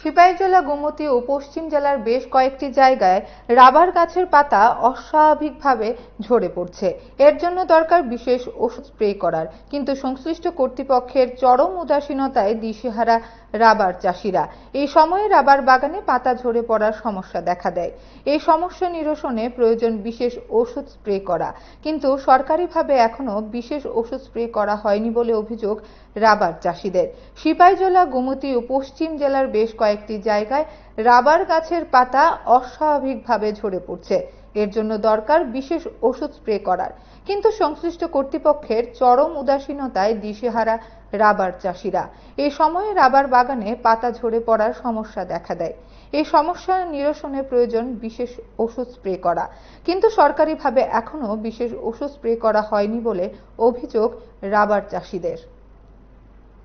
সিপাহী জেলা গোমতী ও পশ্চিম জেলার বেশ কয়েকটি জায়গায় রাবার গাছের পাতা অস্বাভাবিকভাবে ঝরে পড়ছে। এর জন্য দরকার বিশেষ ওষুধ স্প্রে করার, কিন্তু সংশ্লিষ্ট কর্তৃপক্ষের চরম উদাসীনতায় দিশেহারা রাবার চাষিরা। এই সময়ে রাবার বাগানে পাতা ঝরে পড়ার সমস্যা দেখা দেয়। এই সমস্যা নিরসনে প্রয়োজন বিশেষ ওষুধ স্প্রে করা, কিন্তু সরকারিভাবে এখনো বিশেষ ওষুধ স্প্রে করা হয়নি বলে অভিযোগ রাবার চাষিদের। সিপাহী জেলা গোমতী ও পশ্চিম জেলার বেশ কয়েকটি জায়গায় রাবার গাছের পাতা অস্বাভাবিকভাবে ঝরে পড়ছে। এর জন্য দরকার বিশেষ ওষুধ স্প্রে করার, কিন্তু সংশ্লিষ্ট কর্তৃপক্ষের চরম উদাসীনতায় দিশেহারা রাবার চাষিরা। এই সময়ে রাবার বাগানে পাতা ঝরে পড়ার সমস্যা দেখা দেয়। এই সমস্যা নিরসনে প্রয়োজন বিশেষ ওষুধ স্প্রে করা, কিন্তু সরকারিভাবে এখনো বিশেষ ওষুধ স্প্রে করা হয়নি বলে অভিযোগ রাবার চাষিদের।